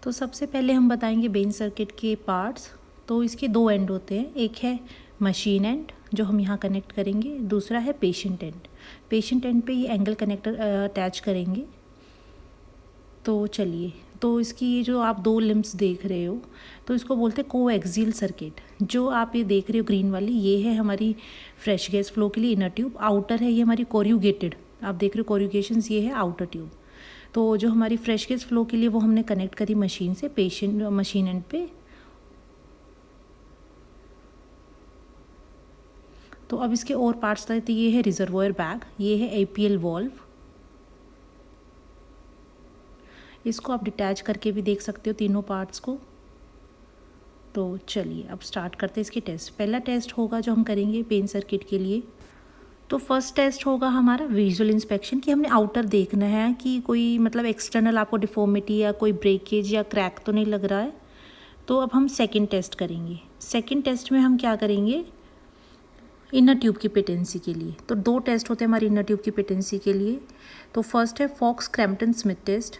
तो सबसे पहले हम बताएंगे बेन सर्किट के पार्ट्स। तो इसके दो एंड होते हैं, एक है मशीन एंड जो हम यहाँ कनेक्ट करेंगे, दूसरा है पेशेंट एंड। पेशेंट एंड पे ये एंगल कनेक्टर अटैच करेंगे। तो चलिए, तो इसकी ये जो आप दो लिम्स देख रहे हो तो इसको बोलते हैं कोएक्सियल सर्किट। जो आप ये देख रहे हो ग्रीन वाली, ये है हमारी फ्रेश गैस फ्लो के लिए इनर ट्यूब। आउटर है ये हमारी कोरुगेटेड, आप देख रहे हो कोरुगेशंस, ये है आउटर ट्यूब। तो जो हमारी फ्रेश गैस फ्लो के लिए वो हमने कनेक्ट करी मशीन से, पेशेंट मशीन एंड पे। तो अब इसके और पार्ट्स थे, तो ये है रिजर्वोयर बैग, ये है एपीएल वॉल्व। इसको आप डिटैच करके भी देख सकते हो तीनों पार्ट्स को। तो चलिए अब स्टार्ट करते हैं इसके टेस्ट। पहला टेस्ट होगा जो हम करेंगे पेन सर्किट के लिए। तो फर्स्ट टेस्ट होगा हमारा विजुअल इंस्पेक्शन, कि हमने आउटर देखना है कि कोई मतलब एक्सटर्नल आपको डिफॉर्मिटी या कोई ब्रेकेज या क्रैक तो नहीं लग रहा है। तो अब हम सेकंड टेस्ट करेंगे। सेकंड टेस्ट में हम क्या करेंगे, इनर ट्यूब की पेटेंसी के लिए। तो दो टेस्ट होते हैं हमारी इनर ट्यूब की पेटेंसी के लिए। तो फर्स्ट है फॉक्स क्रैम्पटन स्मिथ टेस्ट।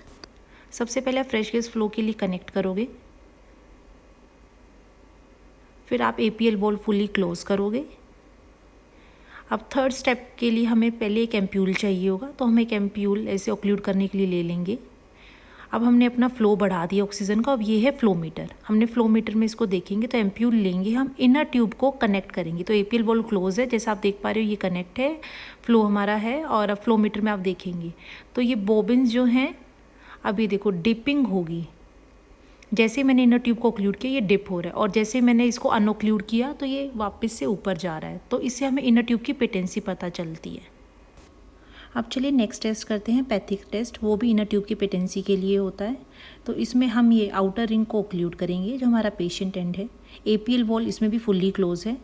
सबसे पहले आप फ्रेश गैस फ्लो के लिए कनेक्ट करोगे, फिर आप एपीएल वॉल्व फुली क्लोज करोगे। अब थर्ड स्टेप के लिए हमें पहले एक एम्प्यूल चाहिए होगा, तो हम एक एम्प्यूल ऐसे ऑक्लूड करने के लिए ले लेंगे। अब हमने अपना फ्लो बढ़ा दिया ऑक्सीजन का। अब ये है फ्लो मीटर, हमने फ्लो मीटर में इसको देखेंगे। तो एम्प्यूल लेंगे, हम इनर ट्यूब को कनेक्ट करेंगे। तो एपीएल वॉल्व क्लोज है, जैसा आप देख पा रहे हो, ये कनेक्ट है, फ्लो हमारा है। और अब फ्लो मीटर में आप देखेंगे तो ये बोबिन्स जो हैं, अभी देखो डिपिंग होगी। जैसे मैंने इनर ट्यूब को ऑक्लूड किया, ये डिप हो रहा है, और जैसे मैंने इसको अनऑक्लूड किया तो ये वापस से ऊपर जा रहा है। तो इससे हमें इनर ट्यूब की पेटेंसी पता चलती है। अब चलिए नेक्स्ट टेस्ट करते हैं, पैथिक टेस्ट। वो भी इनर ट्यूब की पेटेंसी के लिए होता है। तो इसमें हम ये आउटर रिंग को ऑक्लूड करेंगे, जो हमारा पेशेंट एंड है। एपीएल वॉल इसमें भी फुल्ली क्लोज है।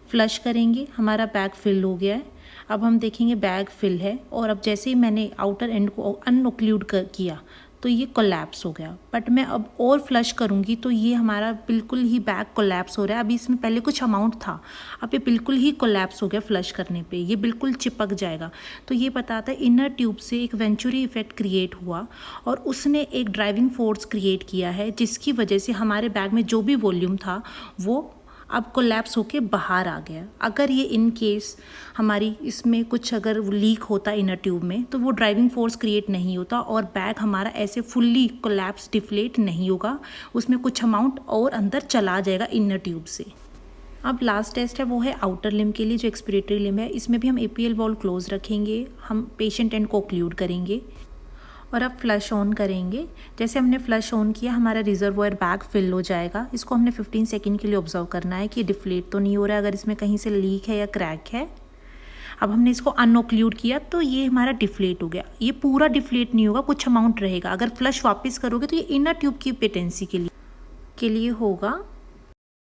फ्लश करेंगे, हमारा बैग फिल हो गया है। अब हम देखेंगे बैग फिल है, और अब जैसे ही मैंने आउटर एंड को अनऑक्लूड किया तो ये कोलैप्स हो गया। बट मैं अब और फ्लश करूँगी तो ये हमारा बिल्कुल ही बैग कोलैप्स हो रहा है। अभी इसमें पहले कुछ अमाउंट था, अब ये बिल्कुल ही कोलैप्स हो गया। फ्लश करने पे ये बिल्कुल चिपक जाएगा। तो ये बताता है इनर ट्यूब से एक वेंचुरी इफेक्ट क्रिएट हुआ, और उसने एक ड्राइविंग फोर्स क्रिएट किया है, जिसकी वजह से हमारे बैग में जो भी वॉल्यूम था वो अब कोलैप्स होके बाहर आ गया। अगर ये इन केस हमारी इसमें कुछ अगर लीक होता इनर ट्यूब में, तो वो ड्राइविंग फोर्स क्रिएट नहीं होता और बैग हमारा ऐसे फुल्ली कोलैप्स डिफ्लेट नहीं होगा। उसमें कुछ अमाउंट और अंदर चला जाएगा इनर ट्यूब से। अब लास्ट टेस्ट है, वो है आउटर लिम के लिए, जो एक्सपिरेटरी लिम है। इसमें भी हम एपीएल वॉल्व क्लोज रखेंगे, हम पेशेंट एंड को ऑक्लूड करेंगे, और अब फ्लश ऑन करेंगे। जैसे हमने फ्लश ऑन किया, हमारा रिजर्वोयर बैग फिल हो जाएगा। इसको हमने 15 सेकंड के लिए ऑब्जर्व करना है कि डिफ्लेट तो नहीं हो रहा है, अगर इसमें कहीं से लीक है या क्रैक है। अब हमने इसको अनऑक्लूड किया तो ये हमारा डिफ्लेट हो गया। ये पूरा डिफ्लेट नहीं होगा, कुछ अमाउंट रहेगा। अगर फ्लश वापस करोगे तो ये इनर ट्यूब की पेटेंसी के लिए होगा